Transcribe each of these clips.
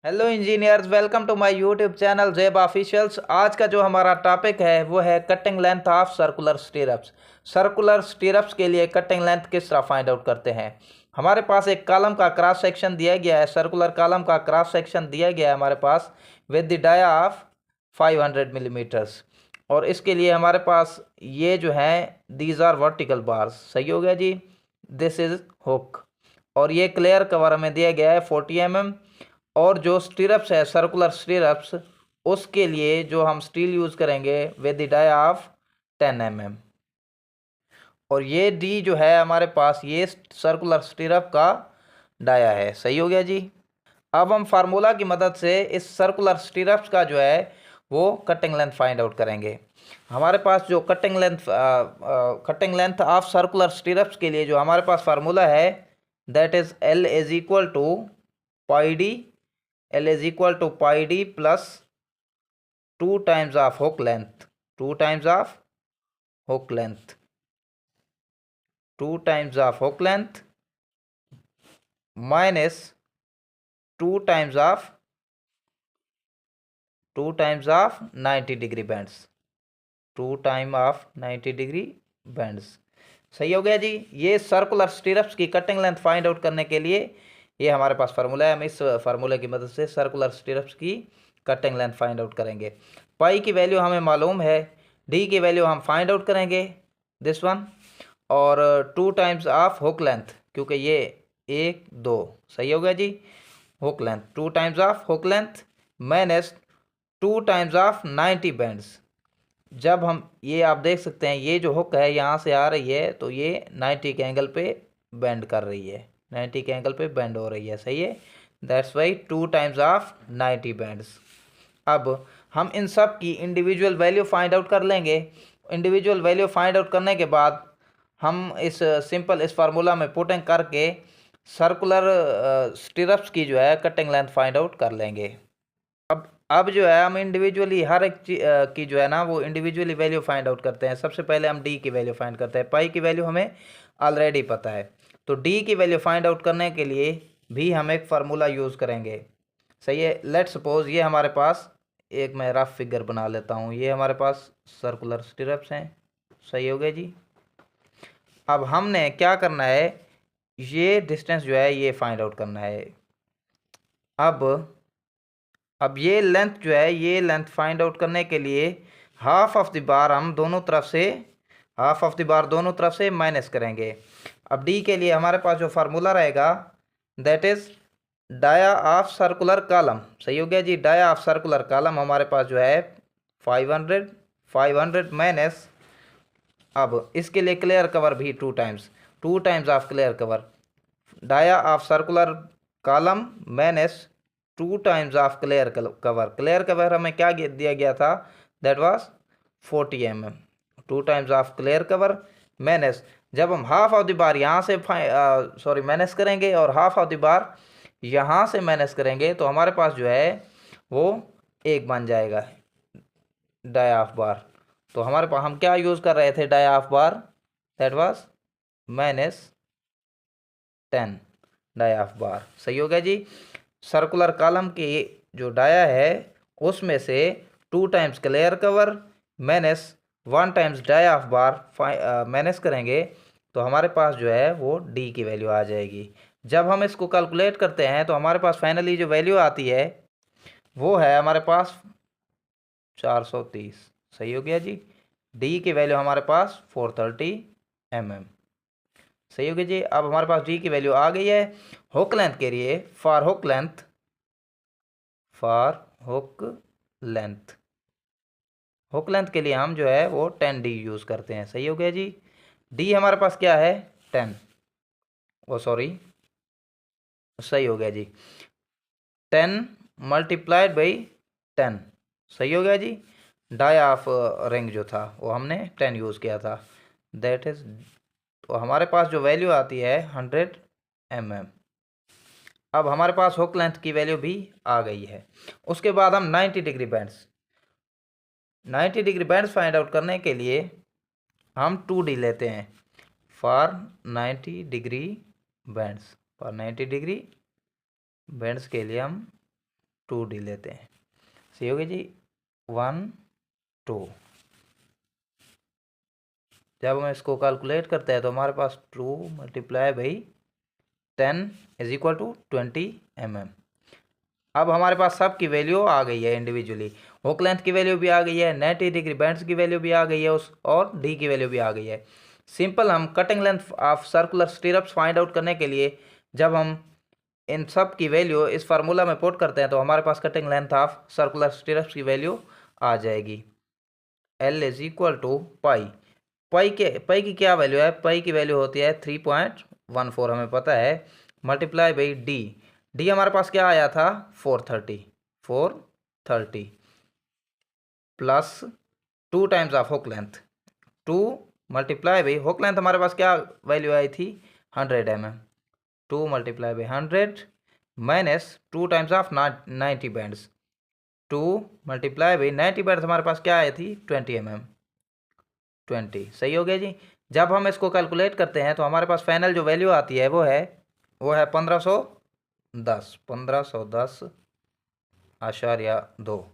Hello engineers, welcome to my YouTube channel जेब officials. आज का जो हमारा टॉपिक है वो है cutting length of circular stirrups. Circular stirrups के लिए कटिंग लेंथ किस तरह फाइंड आउट करते हैं। हमारे पास एक कॉलम का क्रॉस सेक्शन दिया गया है, सर्कुलर कॉलम का क्रॉस सेक्शन दिया गया है हमारे पास with the dia of 500 millimeters. और इसके लिए हमारे पास ये जो है दीज आर वर्टिकल बार्स। सही हो गया जी। दिस इज हुक और ये क्लियर कवर हमें दिया गया है 40 mm। और जो स्टीरअप्स है सर्कुलर स्टीरअप्स, उसके लिए जो हम स्टील यूज़ करेंगे with the dia of 10 mm। और ये डी जो है हमारे पास ये सर्कुलर स्टीरअप का डाया है। सही हो गया जी। अब हम फार्मूला की मदद से इस सर्कुलर स्टीरअप्स का जो है वो कटिंग लेंथ फाइंड आउट करेंगे। हमारे पास जो cutting length of circular stirrups के लिए जो हमारे पास फार्मूला है that is L is equal to pi D. L is equal to pi d plus 2 times of hook length, 2 times of hook length, 2 times of hook length minus 2 times of 90 degree bends, 2 time of 90 degree bends। सही हो गया जी। ये circular stirrups की cutting length find out करने के लिए ये हमारे पास फार्मूला है। हम इस फार्मूले की मदद से सर्कुलर स्टीरअप्स की कटिंग लेंथ फाइंड आउट करेंगे। पाई की वैल्यू हमें मालूम है, डी की वैल्यू हम फाइंड आउट करेंगे दिस वन, और 2 टाइम्स ऑफ हुक लेंथ, क्योंकि ये 1 2। सही हो गया जी। Hook length 2 times of hook length minus 2 times of 90 bends. जब हम ये आप देख सकते हैं ये जो हुक है यहाँ से आ रही है तो ये 90 के एंगल पे बेंड कर रही है, 90 के एंगल पे बेंड हो रही है। सही है। That's why 2 times of 90 bands. अब हम इन सब की इंडिविजुअल वैल्यू फाइंड आउट कर लेंगे। इंडिविजुअल वैल्यू फाइंड आउट करने के बाद हम इस सिंपल इस फार्मूला में पुटिंग करके सर्कुलर स्टीरअप्स की जो है कटिंग लेंथ फाइंड आउट कर लेंगे। अब जो है हम इंडिविजुअली हर एक की जो है ना वो इंडिविजुअली वैल्यू फाइंड आउट करते हैं। सबसे पहले हम डी की वैल्यू फाइंड करते हैं। पाई की वैल्यू हमें ऑलरेडी पता है, तो डी की वैल्यू फाइंड आउट करने के लिए भी हम एक फार्मूला यूज़ करेंगे। सही है। लेट सपोज ये हमारे पास एक मैं रफ फिगर बना लेता हूँ। ये हमारे पास सर्कुलर स्टीरअप्स हैं। सही हो गया जी। अब हमने क्या करना है, ये डिस्टेंस जो है ये फाइंड आउट करना है। अब ये लेंथ जो है ये लेंथ फाइंड आउट करने के लिए हाफ ऑफ द बार हम दोनों तरफ से माइनस करेंगे। अब डी के लिए हमारे पास जो फार्मूला रहेगा that is dia of circular column. सही हो गया जी। डाया ऑफ सर्कुलर कॉलम हमारे पास जो है 500 माइनस, अब इसके लिए क्लियर कवर भी 2 times of clear cover, dia of circular column minus 2 times of clear cover. Clear cover हमें क्या दिया गया था, that was 40 mm। 2 times of clear cover minus, जब हम हाफ ऑफ द बार यहाँ से माइनस करेंगे और हाफ ऑफ द बार यहाँ से माइनस करेंगे तो हमारे पास जो है वो एक बन जाएगा डाया ऑफ बार। तो हमारे पास हम क्या यूज़ कर रहे थे dia of bar, that was -10 dia of bar. सही हो गया जी। सर्कुलर कॉलम की जो डाया है उसमें से 2 times clear cover minus 1 times dia of bar minus करेंगे तो हमारे पास जो है वो डी की वैल्यू आ जाएगी। जब हम इसको कैलकुलेट करते हैं तो हमारे पास फाइनली जो वैल्यू आती है वो है हमारे पास 430। सही हो गया जी। डी की वैल्यू हमारे पास 430 mm। सही हो गया जी। अब हमारे पास डी की वैल्यू आ गई है। हुक लेंथ के लिए फॉर हुक लेंथ के लिए हम जो है वो 10D यूज़ करते हैं। सही हो गया जी। डी हमारे पास क्या है 10, ओ सॉरी, सही हो गया जी 10 मल्टीप्लाइड बाई 10। सही हो गया जी। डाया ऑफ रिंग जो था वो हमने 10 यूज़ किया था, दैट इज, तो हमारे पास जो वैल्यू आती है 100 mm। अब हमारे पास हुक लेंथ की वैल्यू भी आ गई है। उसके बाद हम 90 डिग्री बैंड्स फाइंड आउट करने के लिए हम 2D लेते हैं। फॉर 90 डिग्री बैंड्स के लिए हम 2d लेते हैं। सही हो गया जी, 1 2। जब हम इसको कैलकुलेट करते हैं तो हमारे पास 2 multiply by 10 is equal to 20 mm। अब हमारे पास सब की वैल्यू आ गई है इंडिविजुअली, हुक लेंथ की वैल्यू भी आ गई है, 90 डिग्री बैंड्स की वैल्यू भी आ गई है उस, और डी की वैल्यू भी आ गई है। सिंपल हम cutting length of circular स्टीरअप्स find out करने के लिए जब हम इन सब की वैल्यू इस फार्मूला में पुट करते हैं तो हमारे पास cutting length of circular stirrups की वैल्यू आ जाएगी। L is equal to pi. Pi की क्या वैल्यू है? पाई की वैल्यू होती है 3.14, हमें पता है, मल्टीप्लाई बाई डी। डी हमारे पास क्या आया था? 430 plus 2 times of hook length, 2 multiply by hook length हमारे पास क्या वैल्यू आई थी? 100 mm। 2 multiply by 100 minus 2 times of 90 bands, 2 multiply by 90 bands हमारे पास क्या आई थी? 20 mm। 20 सही हो गया जी। जब हम इसको कैलकुलेट करते हैं तो हमारे पास फाइनल जो वैल्यू आती है वो है 1510.2।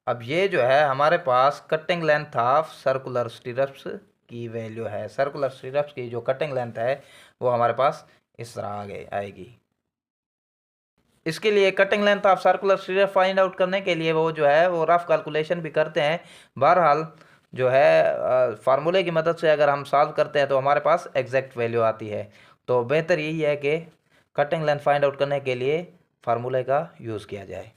अब ये जो है हमारे पास cutting length of circular stirrups की वैल्यू है। सर्कुलर स्टीरअप्स की जो कटिंग लेंथ है वो हमारे पास इस तरह आएगी। इसके लिए cutting length of circular स्टीरअप find out करने के लिए वो जो है वो रफ कैलकुलेशन भी करते हैं। बहरहाल जो है फार्मूले की मदद से अगर हम सॉल्व करते हैं तो हमारे पास एग्जैक्ट वैल्यू आती है। तो बेहतर यही है कि कटिंग लेंथ फाइंड आउट करने के लिए फार्मूले का यूज़ किया जाए।